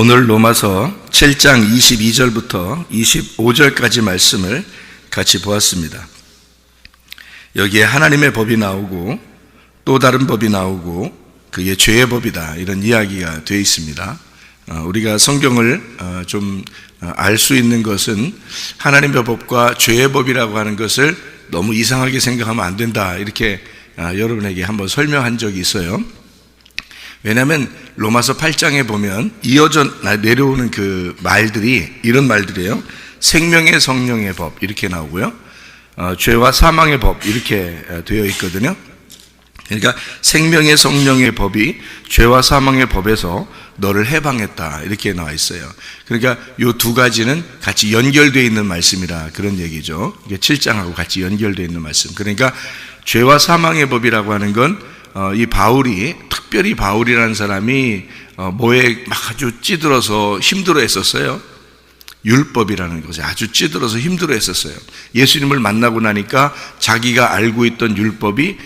오늘 로마서 7장 22절부터 25절까지 말씀을 같이 보았습니다. 여기에 하나님의 법이 나오고 또 다른 법이 나오고 그게 죄의 법이다, 이런 이야기가 되어 있습니다. 우리가 성경을 좀 알 수 있는 것은 하나님의 법과 죄의 법이라고 하는 것을 너무 이상하게 생각하면 안 된다, 이렇게 여러분에게 한번 설명한 적이 있어요. 왜냐하면 로마서 8장에 보면 이어져 내려오는 그 말들이 이런 말들이에요. 생명의 성령의 법, 이렇게 나오고요. 죄와 사망의 법, 이렇게 되어 있거든요. 그러니까 생명의 성령의 법이 죄와 사망의 법에서 너를 해방했다, 이렇게 나와 있어요. 그러니까 이 두 가지는 같이 연결되어 있는 말씀이라 그런 얘기죠. 이게 7장하고 같이 연결되어 있는 말씀. 그러니까 죄와 사망의 법이라고 하는 건 이 바울이, 특별히 바울이라는 사람이 뭐에 막 아주 찌들어서 힘들어 했었어요. 율법이라는 것에 아주 찌들어서 힘들어 했었어요. 예수님을 만나고 나니까 자기가 알고 있던 율법이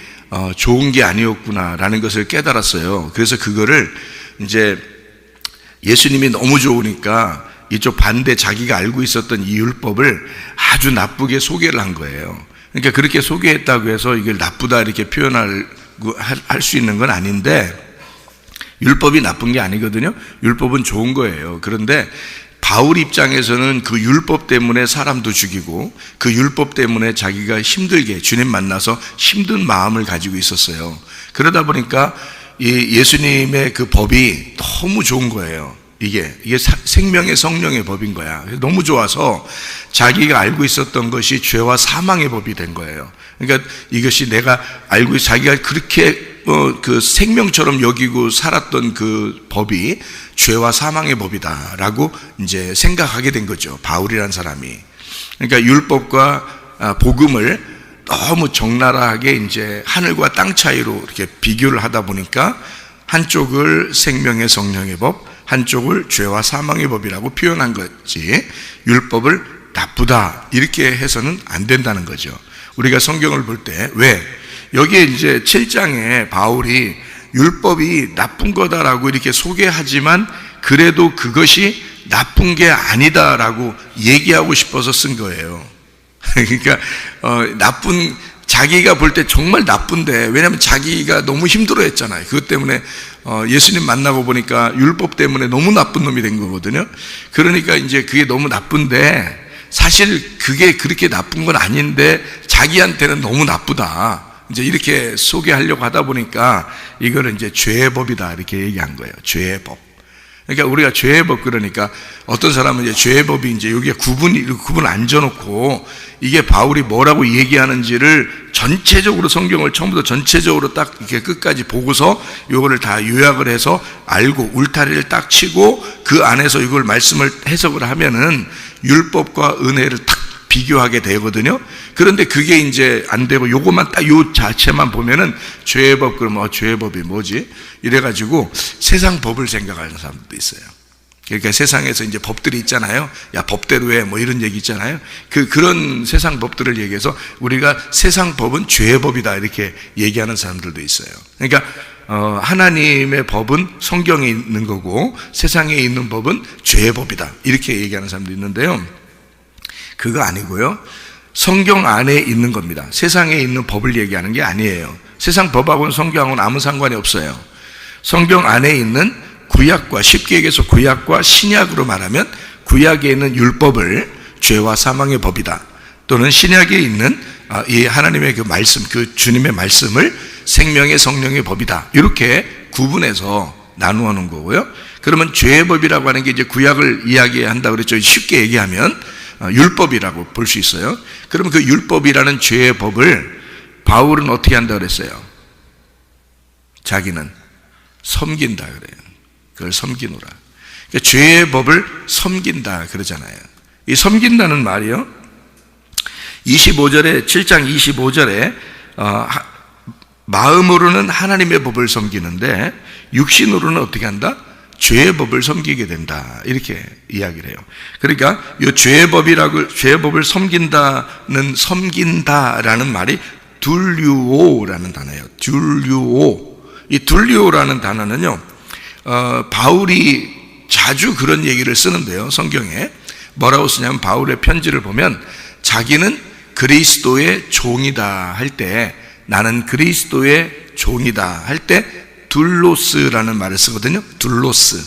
좋은 게 아니었구나라는 것을 깨달았어요. 그래서 그거를 이제 예수님이 너무 좋으니까 이쪽 반대 자기가 알고 있었던 이 율법을 아주 나쁘게 소개를 한 거예요. 그러니까 그렇게 소개했다고 해서 이걸 나쁘다 이렇게 할 수 있는 건 아닌데, 율법이 나쁜 게 아니거든요. 율법은 좋은 거예요. 그런데 바울 입장에서는 그 율법 때문에 사람도 죽이고 그 율법 때문에 자기가 힘들게 주님 만나서 힘든 마음을 가지고 있었어요. 그러다 보니까 이 예수님의 그 법이 너무 좋은 거예요. 이게 생명의 성령의 법인 거야. 너무 좋아서 자기가 알고 있었던 것이 죄와 사망의 법이 된 거예요. 그러니까 이것이 내가 알고 자기가 그렇게 그 생명처럼 여기고 살았던 그 법이 죄와 사망의 법이다라고 이제 생각하게 된 거죠. 바울이라는 사람이. 그러니까 율법과 복음을 너무 적나라하게 이제 하늘과 땅 차이로 이렇게 비교를 하다 보니까 한쪽을 생명의 성령의 법, 한쪽을 죄와 사망의 법이라고 표현한 거지, 율법을 나쁘다 이렇게 해서는 안 된다는 거죠. 우리가 성경을 볼 때 왜 여기에 이제 7장에 바울이 율법이 나쁜 거다라고 이렇게 소개하지만 그래도 그것이 나쁜 게 아니다라고 얘기하고 싶어서 쓴 거예요. 그러니까 자기가 볼 때 정말 나쁜데, 왜냐하면 자기가 너무 힘들어했잖아요. 그것 때문에 예수님 만나고 보니까 율법 때문에 너무 나쁜 놈이 된 거거든요. 그러니까 이제 그게 너무 나쁜데 사실 그게 그렇게 나쁜 건 아닌데 자기한테는 너무 나쁘다, 이제 이렇게 소개하려고 하다 보니까 이거를 이제 죄의 법이다 이렇게 얘기한 거예요. 죄의 법. 그러니까 우리가 죄의 법, 그러니까 어떤 사람은 이제 죄의 법이 이제 여기에 구분 안 져놓고 이게 바울이 뭐라고 얘기하는지를 전체적으로 성경을 처음부터 전체적으로 딱 이렇게 끝까지 보고서 이거를 다 요약을 해서 알고 울타리를 딱 치고 그 안에서 이걸 말씀을 해석을 하면은 율법과 은혜를 딱 비교하게 되거든요. 그런데 그게 이제 안 되고 요것만 딱 요 자체만 보면은 죄의 법, 그러면 죄의 법이 뭐지? 이래가지고 세상 법을 생각하는 사람들도 있어요. 그러니까 세상에서 이제 법들이 있잖아요. 야, 법대로 해, 뭐 이런 얘기 있잖아요. 그런 세상 법들을 얘기해서 우리가 세상 법은 죄의 법이다 이렇게 얘기하는 사람들도 있어요. 그러니까 하나님의 법은 성경에 있는 거고 세상에 있는 법은 죄의 법이다 이렇게 얘기하는 사람도 있는데요. 그거 아니고요. 성경 안에 있는 겁니다. 세상에 있는 법을 얘기하는 게 아니에요. 세상 법하고는 성경하고는 아무 상관이 없어요. 성경 안에 있는 구약과, 쉽게 얘기해서 구약과 신약으로 말하면 구약에 있는 율법을 죄와 사망의 법이다, 또는 신약에 있는 이 하나님의 그 말씀, 그 주님의 말씀을 생명의 성령의 법이다, 이렇게 구분해서 나누어 놓은 거고요. 그러면 죄의 법이라고 하는 게 이제 구약을 이야기한다고 그랬죠. 쉽게 얘기하면 율법이라고 볼 수 있어요. 그러면 그 율법이라는 죄의 법을 바울은 어떻게 한다고 그랬어요? 자기는 섬긴다 그래요. 그걸 섬기노라. 그러니까 죄의 법을 섬긴다 그러잖아요. 이 섬긴다는 말이요, 25절에 7장 25절에 마음으로는 하나님의 법을 섬기는데 육신으로는 어떻게 한다? 죄의 법을 섬기게 된다 이렇게 이야기를 해요. 그러니까 이 죄의 법을 섬긴다라는 말이 둘류오라는 단어예요. 둘류오. 이 둘류오라는 단어는요, 바울이 자주 그런 얘기를 쓰는데요. 성경에 뭐라고 쓰냐면 바울의 편지를 보면 자기는 그리스도의 종이다 할 때, 나는 그리스도의 종이다 할 때 둘로스라는 말을 쓰거든요. 둘로스.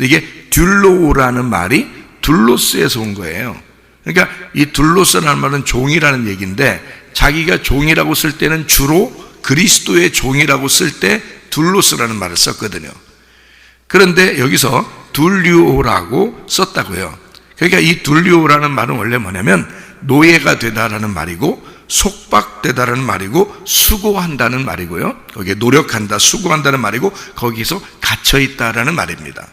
이게 듈로라는 말이 둘로스에서 온 거예요. 그러니까 이 둘로스라는 말은 종이라는 얘기인데, 자기가 종이라고 쓸 때는 주로 그리스도의 종이라고 쓸 때 둘로스라는 말을 썼거든요. 그런데 여기서 둘류오라고 썼다고요. 그러니까 이 둘류오라는 말은 원래 뭐냐면 노예가 되다라는 말이고, 속박되다라는 말이고 수고한다는 말이고요. 거기에 노력한다, 수고한다는 말이고 거기서 갇혀있다라는 말입니다.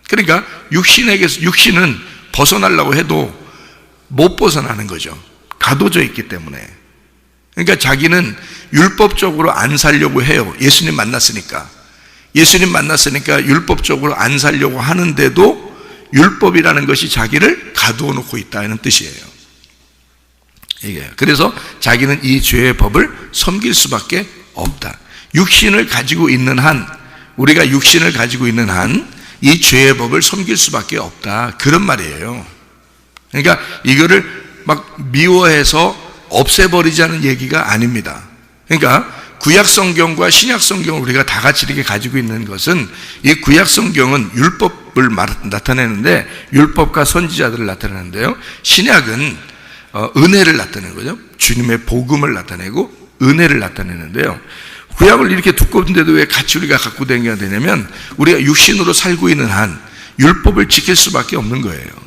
그러니까 육신은 벗어나려고 해도 못 벗어나는 거죠. 가둬져 있기 때문에. 그러니까 자기는 율법적으로 안 살려고 해요. 예수님 만났으니까 율법적으로 안 살려고 하는데도 율법이라는 것이 자기를 가두어 놓고 있다는 뜻이에요. 이게 그래서 자기는 이 죄의 법을 섬길 수밖에 없다. 육신을 가지고 있는 한, 우리가 육신을 가지고 있는 한 이 죄의 법을 섬길 수밖에 없다, 그런 말이에요. 그러니까 이거를 막 미워해서 없애버리자는 얘기가 아닙니다. 그러니까 구약 성경과 신약 성경을 우리가 다 같이 이렇게 가지고 있는 것은, 이 구약 성경은 율법을 나타내는데, 율법과 선지자들을 나타내는데요, 신약은 은혜를 나타내는 거죠. 주님의 복음을 나타내고 은혜를 나타내는데요, 구약을 이렇게 두꺼운데도 왜 같이 우리가 갖고 다녀야 되냐면, 우리가 육신으로 살고 있는 한 율법을 지킬 수밖에 없는 거예요.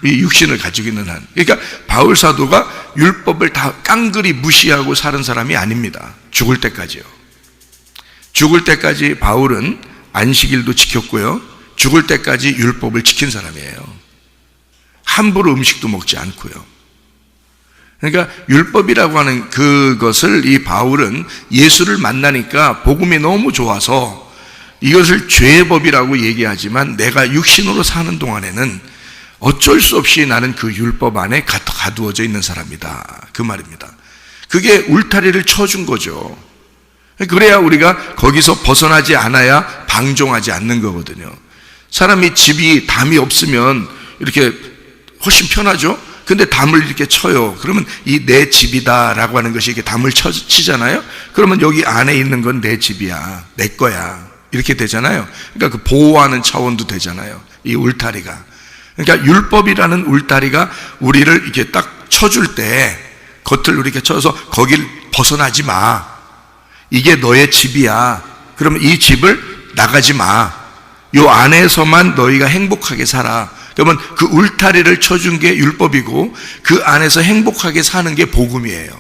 이 육신을 가지고 있는 한. 그러니까 바울 사도가 율법을 다 깡그리 무시하고 사는 사람이 아닙니다. 죽을 때까지요. 죽을 때까지 바울은 안식일도 지켰고요, 죽을 때까지 율법을 지킨 사람이에요. 함부로 음식도 먹지 않고요. 그러니까 율법이라고 하는 그것을 이 바울은 예수를 만나니까 복음이 너무 좋아서 이것을 죄의 법이라고 얘기하지만, 내가 육신으로 사는 동안에는 어쩔 수 없이 나는 그 율법 안에 가두어져 있는 사람이다, 그 말입니다. 그게 울타리를 쳐준 거죠. 그래야 우리가 거기서 벗어나지 않아야 방종하지 않는 거거든요. 사람이 집이 담이 없으면 이렇게 훨씬 편하죠. 근데 담을 이렇게 쳐요. 그러면 이 내 집이다라고 하는 것이 이렇게 담을 치잖아요. 그러면 여기 안에 있는 건 내 집이야, 내 거야, 이렇게 되잖아요. 그러니까 그 보호하는 차원도 되잖아요, 이 울타리가. 그러니까 율법이라는 울타리가 우리를 이렇게 딱 쳐줄 때, 겉을 이렇게 쳐서 거길 벗어나지 마, 이게 너의 집이야, 그러면 이 집을 나가지 마, 요 안에서만 너희가 행복하게 살아. 그러면 그 울타리를 쳐준 게 율법이고, 그 안에서 행복하게 사는 게 복음이에요.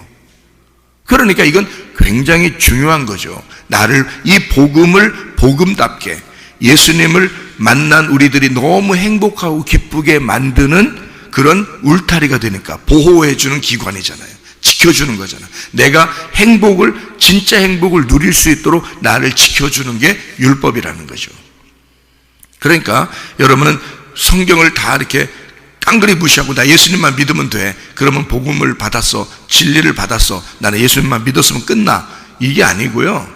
그러니까 이건 굉장히 중요한 거죠. 나를, 이 복음을 복음답게, 예수님을 만난 우리들이 너무 행복하고 기쁘게 만드는 그런 울타리가 되니까, 보호해주는 기관이잖아요. 지켜주는 거잖아요. 내가 행복을, 진짜 행복을 누릴 수 있도록 나를 지켜주는 게 율법이라는 거죠. 그러니까 여러분은 성경을 다 이렇게 깡그리 무시하고 나 예수님만 믿으면 돼, 그러면 복음을 받았어, 진리를 받았어, 나는 예수님만 믿었으면 끝나, 이게 아니고요,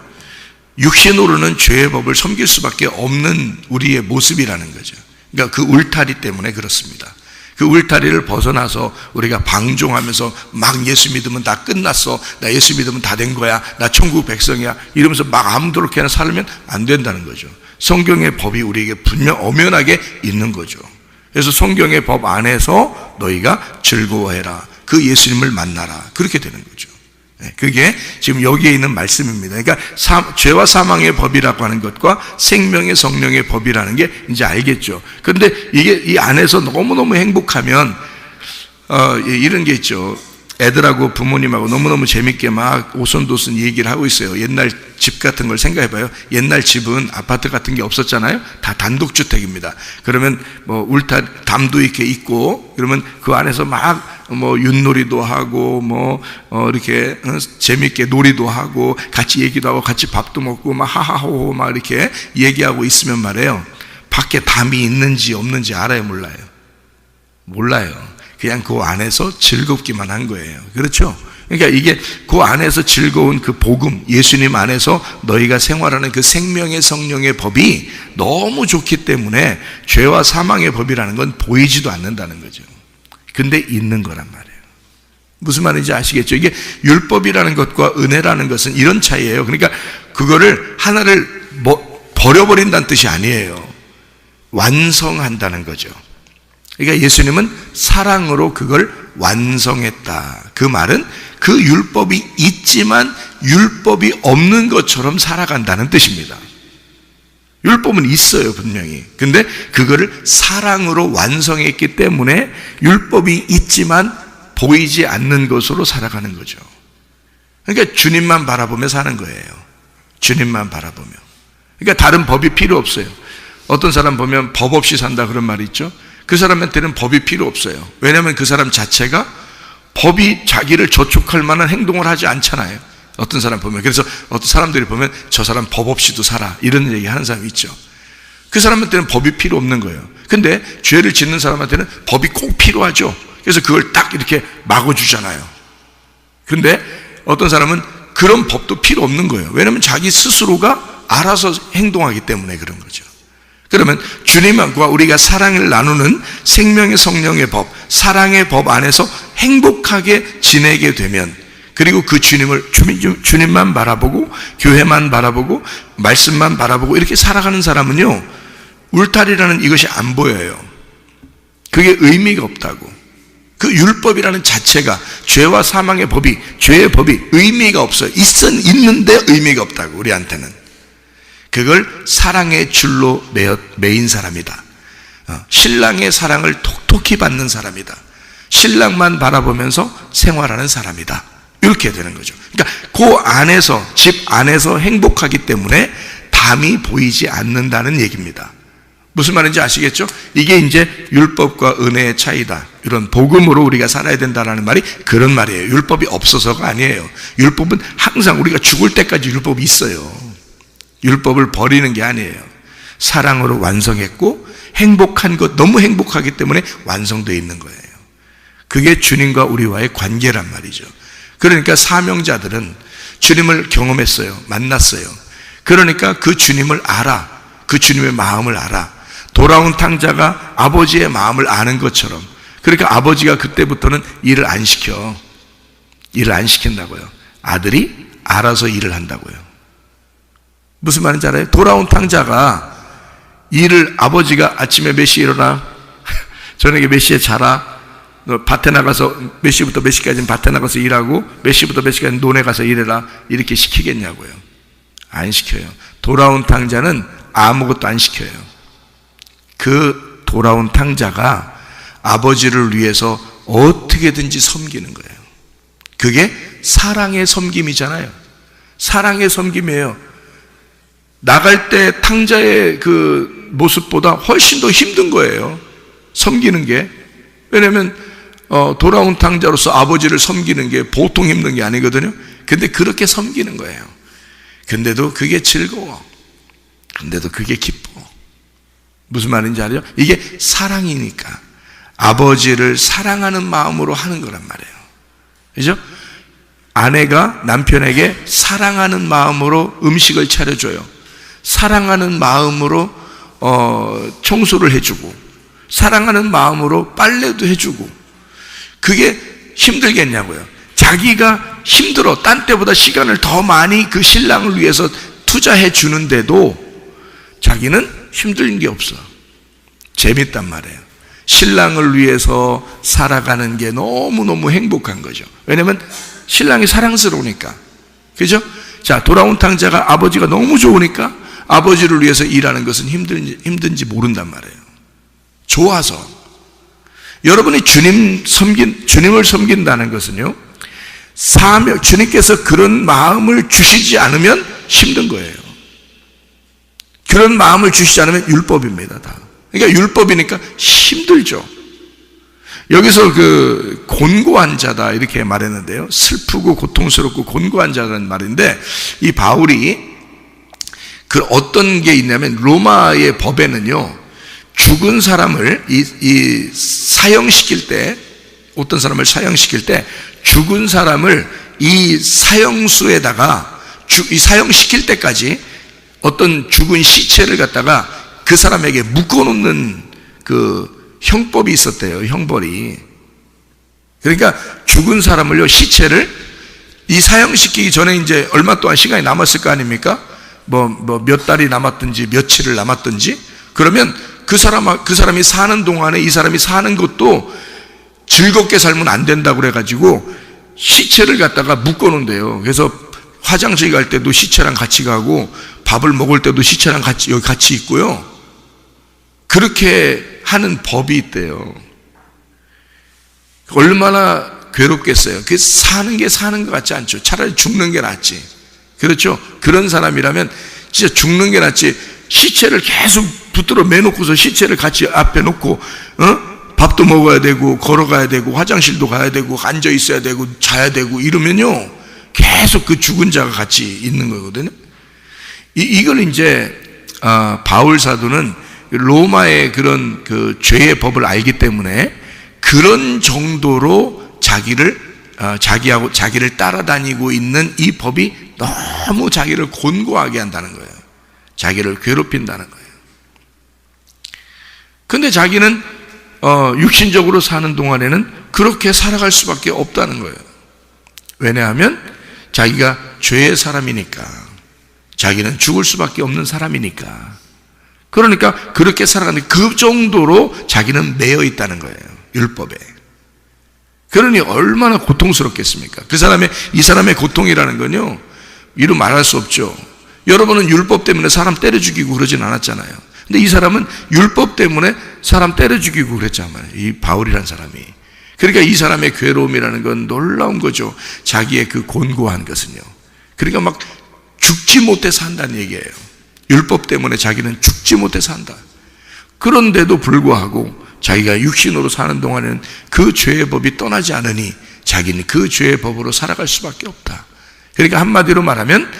육신으로는 죄의 법을 섬길 수밖에 없는 우리의 모습이라는 거죠. 그러니까 그 울타리 때문에 그렇습니다. 그 울타리를 벗어나서 우리가 방종하면서 막 예수 믿으면 다 끝났어, 나 예수 믿으면 다 된 거야, 나 천국 백성이야, 이러면서 막 아무렇게나 살면 안 된다는 거죠. 성경의 법이 우리에게 분명 엄연하게 있는 거죠. 그래서 성경의 법 안에서 너희가 즐거워해라, 그 예수님을 만나라, 그렇게 되는 거죠. 그게 지금 여기에 있는 말씀입니다. 그러니까 죄와 사망의 법이라고 하는 것과 생명의 성령의 법이라는 게 이제 알겠죠. 그런데 이게 이 안에서 너무너무 행복하면 이런 게 있죠. 애들하고 부모님하고 너무너무 재밌게 막 오손도손 얘기를 하고 있어요. 옛날 집 같은 걸 생각해봐요. 옛날 집은 아파트 같은 게 없었잖아요. 다 단독주택입니다. 그러면 뭐 담도 이렇게 있고, 그러면 그 안에서 막 뭐 윷놀이도 하고 이렇게 재밌게 놀이도 하고 같이 얘기도 하고 같이 밥도 먹고 막 하하호호 막 이렇게 얘기하고 있으면 말이에요, 밖에 담이 있는지 없는지 알아요, 몰라요? 몰라요. 그냥 그 안에서 즐겁기만 한 거예요. 그렇죠? 그러니까 이게 그 안에서 즐거운 그 복음, 예수님 안에서 너희가 생활하는 그 생명의 성령의 법이 너무 좋기 때문에 죄와 사망의 법이라는 건 보이지도 않는다는 거죠. 근데 있는 거란 말이에요. 무슨 말인지 아시겠죠? 이게 율법이라는 것과 은혜라는 것은 이런 차이예요. 그러니까 그거를 하나를 버려버린다는 뜻이 아니에요. 완성한다는 거죠. 그러니까 예수님은 사랑으로 그걸 완성했다. 그 말은 그 율법이 있지만 율법이 없는 것처럼 살아간다는 뜻입니다. 율법은 있어요, 분명히. 근데 그거를 사랑으로 완성했기 때문에 율법이 있지만 보이지 않는 것으로 살아가는 거죠. 그러니까 주님만 바라보며 사는 거예요. 주님만 바라보며. 그러니까 다른 법이 필요 없어요. 어떤 사람 보면 법 없이 산다 그런 말이 있죠. 그 사람한테는 법이 필요 없어요. 왜냐하면 그 사람 자체가 법이 자기를 저촉할 만한 행동을 하지 않잖아요. 어떤 사람 보면. 그래서 어떤 사람들이 보면 저 사람 법 없이도 살아 이런 얘기 하는 사람이 있죠. 그 사람한테는 법이 필요 없는 거예요. 근데 죄를 짓는 사람한테는 법이 꼭 필요하죠. 그래서 그걸 딱 이렇게 막아주잖아요. 근데 어떤 사람은 그런 법도 필요 없는 거예요. 왜냐하면 자기 스스로가 알아서 행동하기 때문에 그런 거죠. 그러면 주님과 우리가 사랑을 나누는 생명의 성령의 법, 사랑의 법 안에서 행복하게 지내게 되면, 그리고 그 주님만 바라보고 교회만 바라보고 말씀만 바라보고 이렇게 살아가는 사람은요, 울타리라는 이것이 안 보여요. 그게 의미가 없다고. 그 율법이라는 자체가, 죄와 사망의 법이, 죄의 법이 의미가 없어요. 있는데 의미가 없다고. 우리한테는 그걸 사랑의 줄로 매인 사람이다. 신랑의 사랑을 톡톡히 받는 사람이다. 신랑만 바라보면서 생활하는 사람이다. 이렇게 되는 거죠. 그러니까 그 안에서, 집 안에서 행복하기 때문에 담이 보이지 않는다는 얘기입니다. 무슨 말인지 아시겠죠? 이게 이제 율법과 은혜의 차이다. 이런 복음으로 우리가 살아야 된다는 말이 그런 말이에요. 율법이 없어서가 아니에요. 율법은 항상 우리가 죽을 때까지 율법이 있어요. 율법을 버리는 게 아니에요. 사랑으로 완성했고 행복한 것, 너무 행복하기 때문에 완성되어 있는 거예요. 그게 주님과 우리와의 관계란 말이죠. 그러니까 사명자들은 주님을 경험했어요. 만났어요. 그러니까 그 주님을 알아. 그 주님의 마음을 알아. 돌아온 탕자가 아버지의 마음을 아는 것처럼. 그러니까 아버지가 그때부터는 일을 안 시켜. 일을 안 시킨다고요. 아들이 알아서 일을 한다고요. 무슨 말인지 알아요? 돌아온 탕자가 일을, 아버지가 아침에 몇 시에 일어나? 저녁에 몇 시에 자라? 너 밭에 나가서 몇 시부터 몇 시까지는 밭에 나가서 일하고 몇 시부터 몇 시까지는 논에 가서 일해라, 이렇게 시키겠냐고요. 안 시켜요. 돌아온 탕자는 아무것도 안 시켜요. 그 돌아온 탕자가 아버지를 위해서 어떻게든지 섬기는 거예요. 그게 사랑의 섬김이잖아요. 사랑의 섬김이에요. 나갈 때 탕자의 그 모습보다 훨씬 더 힘든 거예요. 섬기는 게. 왜냐하면 돌아온 탕자로서 아버지를 섬기는 게 보통 힘든 게 아니거든요. 근데 그렇게 섬기는 거예요. 근데도 그게 즐거워. 근데도 그게 기뻐. 무슨 말인지 알죠? 이게 사랑이니까. 아버지를 사랑하는 마음으로 하는 거란 말이에요. 그죠? 아내가 남편에게 사랑하는 마음으로 음식을 차려줘요. 사랑하는 마음으로 청소를 해주고, 사랑하는 마음으로 빨래도 해주고. 그게 힘들겠냐고요. 자기가 힘들어, 딴 때보다 시간을 더 많이 그 신랑을 위해서 투자해 주는데도 자기는 힘든 게 없어. 재밌단 말이에요. 신랑을 위해서 살아가는 게 너무너무 행복한 거죠. 왜냐하면 신랑이 사랑스러우니까. 그죠? 자, 돌아온 탕자가 아버지가 너무 좋으니까 아버지를 위해서 일하는 것은 힘든지 모른단 말이에요. 좋아서. 여러분이 주님을 섬긴다는 것은요, 주님께서 그런 마음을 주시지 않으면 힘든 거예요. 그런 마음을 주시지 않으면 율법입니다, 다. 그러니까 율법이니까 힘들죠. 여기서 그 곤고한 자다 이렇게 말했는데요, 슬프고 고통스럽고 곤고한 자라는 말인데, 이 바울이 그 어떤 게 있냐면 로마의 법에는요, 죽은 사람을 사형시킬 때, 어떤 사람을 사형시킬 때 죽은 사람을 이 사형수에다가 이 사형시킬 때까지 어떤 죽은 시체를 갖다가 그 사람에게 묶어놓는 그 형법이 있었대요. 형벌이. 그러니까 죽은 사람을요, 시체를 이 사형시키기 전에 이제 얼마 동안 시간이 남았을 거 아닙니까? 몇 달이 남았든지 며칠을 남았든지, 그러면 그 사람이 사는 동안에 이 사람이 사는 것도 즐겁게 살면 안 된다고 그래가지고 시체를 갖다가 묶어놓은대요. 그래서 화장실 갈 때도 시체랑 같이 가고 밥을 먹을 때도 시체랑 여기 같이 있고요. 그렇게 하는 법이 있대요. 얼마나 괴롭겠어요? 그 사는 게 사는 것 같지 않죠. 차라리 죽는 게 낫지. 그렇죠? 그런 사람이라면 진짜 죽는 게 낫지. 시체를 계속 붙들어 매놓고서 시체를 같이 앞에 놓고 밥도 먹어야 되고 걸어가야 되고 화장실도 가야 되고 앉아 있어야 되고 자야 되고 이러면요 계속 그 죽은 자가 같이 있는 거거든요. 이걸 이제 바울 사도는 로마의 그런 그 죄의 법을 알기 때문에 그런 정도로 자기를 따라다니고 있는 이 법이 너무 자기를 곤고하게 한다는 거예요. 자기를 괴롭힌다는 거예요. 근데 자기는 육신적으로 사는 동안에는 그렇게 살아갈 수밖에 없다는 거예요. 왜냐하면 자기가 죄의 사람이니까, 자기는 죽을 수밖에 없는 사람이니까. 그러니까 그렇게 살아가는 그 정도로 자기는 매여 있다는 거예요. 율법에. 그러니 얼마나 고통스럽겠습니까? 이 사람의 고통이라는 건요, 이루 말할 수 없죠. 여러분은 율법 때문에 사람 때려 죽이고 그러진 않았잖아요. 근데 이 사람은 율법 때문에 사람 때려 죽이고 그랬잖아요. 이 바울이라는 사람이. 그러니까 이 사람의 괴로움이라는 건 놀라운 거죠. 자기의 그 곤고한 것은요. 그러니까 막 죽지 못해 산다는 얘기예요. 율법 때문에 자기는 죽지 못해 산다. 그런데도 불구하고 자기가 육신으로 사는 동안에는 그 죄의 법이 떠나지 않으니 자기는 그 죄의 법으로 살아갈 수밖에 없다. 그러니까 한마디로 말하면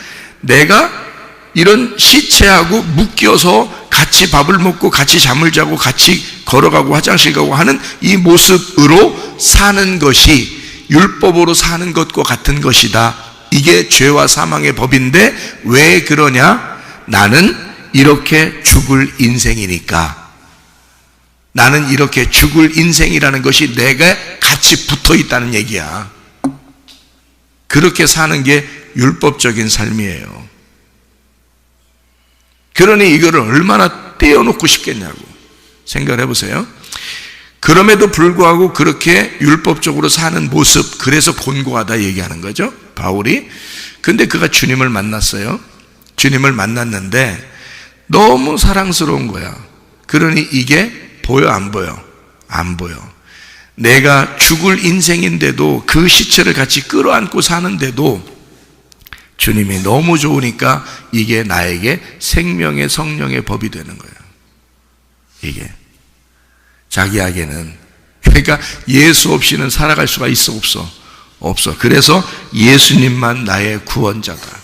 내가 이런 시체하고 묶여서 같이 밥을 먹고 같이 잠을 자고 같이 걸어가고 화장실 가고 하는 이 모습으로 사는 것이 율법으로 사는 것과 같은 것이다. 이게 죄와 사망의 법인데 왜 그러냐? 나는 이렇게 죽을 인생이니까. 나는 이렇게 죽을 인생이라는 것이 내가 같이 붙어 있다는 얘기야. 그렇게 사는 게 율법적인 삶이에요. 그러니 이거를 얼마나 떼어놓고 싶겠냐고 생각을 해보세요. 그럼에도 불구하고 그렇게 율법적으로 사는 모습, 그래서 곤고하다 얘기하는 거죠, 바울이. 근데 그가 주님을 만났어요. 주님을 만났는데 너무 사랑스러운 거야. 그러니 이게 보여 안 보여? 안 보여. 내가 죽을 인생인데도 그 시체를 같이 끌어안고 사는데도 주님이 너무 좋으니까 이게 나에게 생명의 성령의 법이 되는 거예요. 이게 자기에게는. 그러니까 예수 없이는 살아갈 수가 있어 없어? 없어. 그래서 예수님만 나의 구원자다.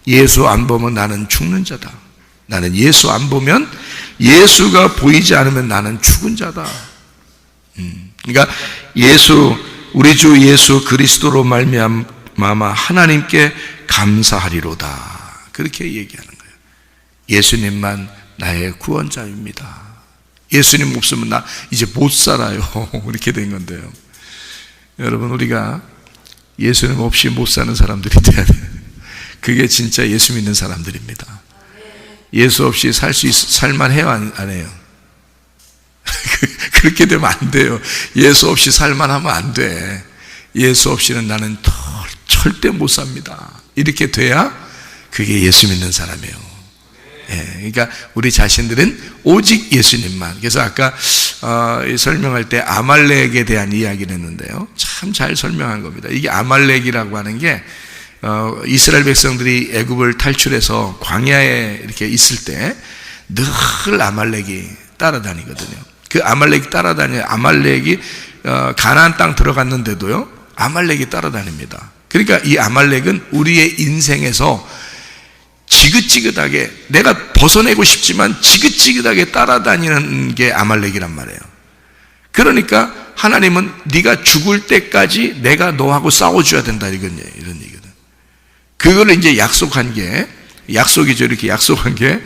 예수 안 보면 나는 죽는 자다. 나는 예수 안 보면, 예수가 보이지 않으면 나는 죽은 자다. 그러니까 우리 주 예수 그리스도로 말미암아 하나님께 감사하리로다. 그렇게 얘기하는 거예요. 예수님만 나의 구원자입니다. 예수님 없으면 나 이제 못 살아요. 이렇게 된 건데요. 여러분, 우리가 예수님 없이 못 사는 사람들이 돼야 돼요. 그게 진짜 예수 믿는 사람들입니다. 예수 없이 살만해요, 안 해요? 그렇게 되면 안 돼요. 예수 없이 살만하면 안 돼. 예수 없이는 나는 절대 못 삽니다. 이렇게 돼야 그게 예수 믿는 사람이에요. 예, 그러니까 우리 자신들은 오직 예수님만. 그래서 아까 설명할 때 아말렉에 대한 이야기를 했는데요, 참 잘 설명한 겁니다. 이게 아말렉이라고 하는 게 이스라엘 백성들이 애굽을 탈출해서 광야에 이렇게 있을 때 늘 아말렉이 따라다니거든요. 그 아말렉이 따라다녀요. 아말렉이 가나안 땅 들어갔는데도요, 아말렉이 따라다닙니다. 그러니까 이 아말렉은 우리의 인생에서 지긋지긋하게, 내가 벗어내고 싶지만 지긋지긋하게 따라다니는 게 아말렉이란 말이에요. 그러니까 하나님은 네가 죽을 때까지 내가 너하고 싸워줘야 된다, 이런 얘기거든. 그걸 이제 약속한 게, 약속이죠. 이렇게 약속한 게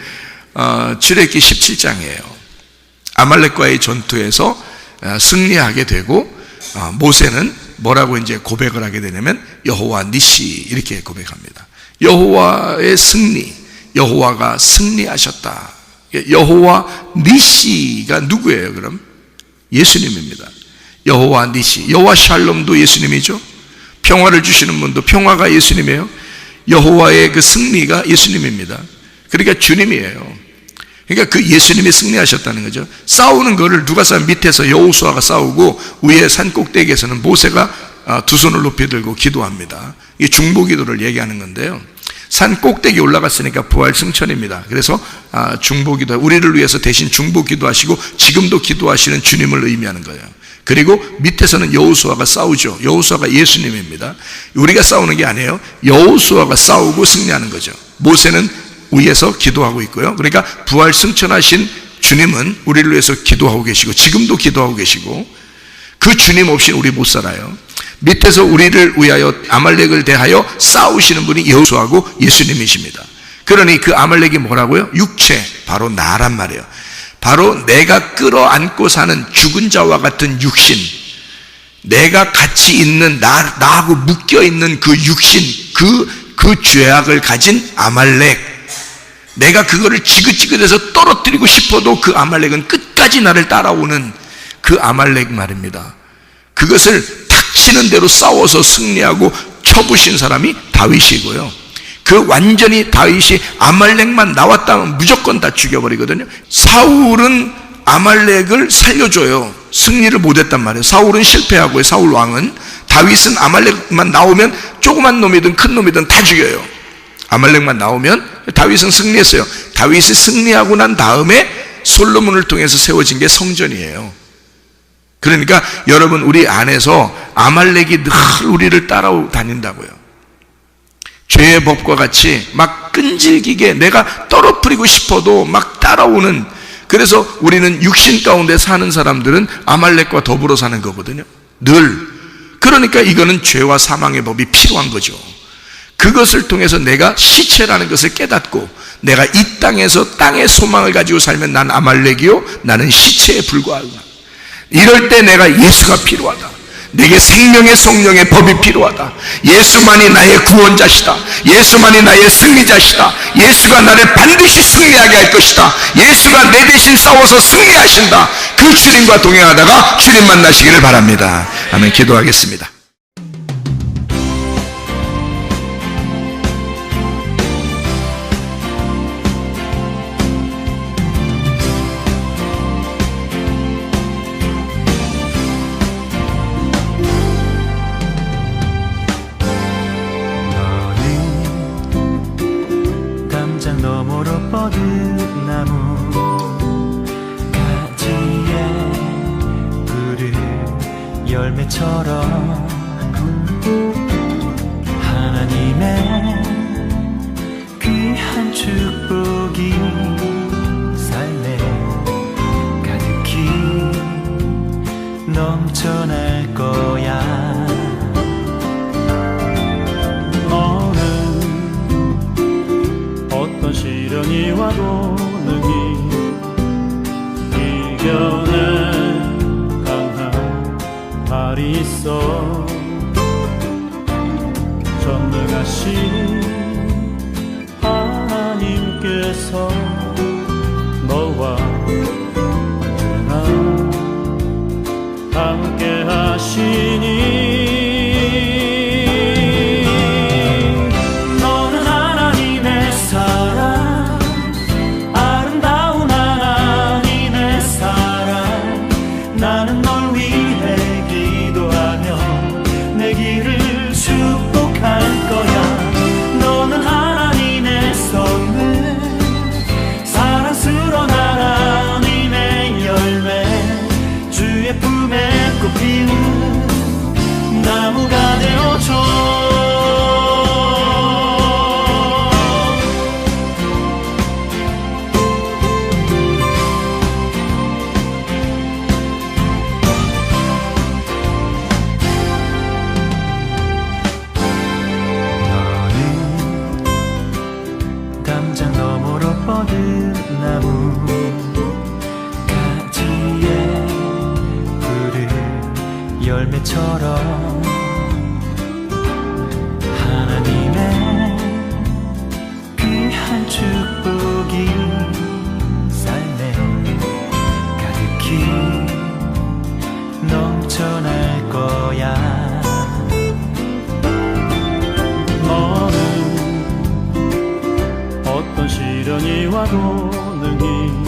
출애굽기 17장이에요. 아말렉과의 전투에서 승리하게 되고, 모세는 뭐라고 이제 고백을 하게 되냐면 여호와 니시, 이렇게 고백합니다. 여호와의 승리, 여호와가 승리하셨다. 여호와 니시가 누구예요? 그럼 예수님입니다. 여호와 니시, 여호와 샬롬도 예수님이죠. 평화를 주시는 분도 평화가 예수님이에요. 여호와의 그 승리가 예수님입니다. 그러니까 주님이에요. 그러니까 그 예수님이 승리하셨다는 거죠. 싸우는 거를 누가 싸우면 밑에서 여호수아가 싸우고 위에 산 꼭대기에서는 모세가 두 손을 높이 들고 기도합니다. 이 중보기도를 얘기하는 건데요, 산 꼭대기 올라갔으니까 부활 승천입니다. 그래서 중보기도, 우리를 위해서 대신 중보기도하시고 지금도 기도하시는 주님을 의미하는 거예요. 그리고 밑에서는 여호수아가 싸우죠. 여호수아가 예수님입니다. 우리가 싸우는 게 아니에요. 여호수아가 싸우고 승리하는 거죠. 모세는 위에서 기도하고 있고요. 그러니까 부활 승천하신 주님은 우리를 위해서 기도하고 계시고 지금도 기도하고 계시고, 그 주님 없이 우리 못 살아요. 밑에서 우리를 위하여 아말렉을 대하여 싸우시는 분이 여호수아고 예수님이십니다. 그러니 그 아말렉이 뭐라고요? 육체, 바로 나란 말이에요. 바로 내가 끌어안고 사는 죽은 자와 같은 육신, 내가 같이 있는 나하고 묶여있는 그 육신, 그 죄악을 가진 아말렉, 내가 그거를 지긋지긋해서 떨어뜨리고 싶어도 그 아말렉은 끝까지 나를 따라오는 그 아말렉 말입니다. 그것을 닥치는 대로 싸워서 승리하고 쳐부신 사람이 다윗이고요, 그 완전히 다윗이 아말렉만 나왔다면 무조건 다 죽여버리거든요. 사울은 아말렉을 살려줘요. 승리를 못했단 말이에요. 사울은 실패하고요, 사울 왕은. 다윗은 아말렉만 나오면 조그만 놈이든 큰 놈이든 다 죽여요. 아말렉만 나오면. 다윗은 승리했어요. 다윗이 승리하고 난 다음에 솔로몬을 통해서 세워진 게 성전이에요. 그러니까 여러분, 우리 안에서 아말렉이 늘 우리를 따라다닌다고요. 죄의 법과 같이 막 끈질기게 내가 떨어뜨리고 싶어도 막 따라오는, 그래서 우리는 육신 가운데 사는 사람들은 아말렉과 더불어 사는 거거든요, 늘. 그러니까 이거는 죄와 사망의 법이 필요한 거죠. 그것을 통해서 내가 시체라는 것을 깨닫고, 내가 이 땅에서 땅의 소망을 가지고 살면 난 아말렉이요, 나는 시체에 불과하구나. 이럴 때 내가 예수가 필요하다. 내게 생명의 성령의 법이 필요하다. 예수만이 나의 구원자시다. 예수만이 나의 승리자시다. 예수가 나를 반드시 승리하게 할 것이다. 예수가 내 대신 싸워서 승리하신다. 그 주님과 동행하다가 주님 만나시기를 바랍니다. 아멘. 기도하겠습니다. 너머로 뻗은 나무 가지에 푸른 열매처럼 하나님의 귀한 축복이 삶에 가득히 넘쳐날 거야. 어떤 시련이 와도 능히 이겨낼 강한 발이 있어. 전능하신 하나님께서 너와 언제나 함께 하시니 나무가 되어줘. 너는 담장 너머로 뻗은 나무 가지에 푸른 열매처럼 하나님의 귀한 축복이 삶에 가득히 넘쳐날 거야. 너는 어떤 시련이 와도 능히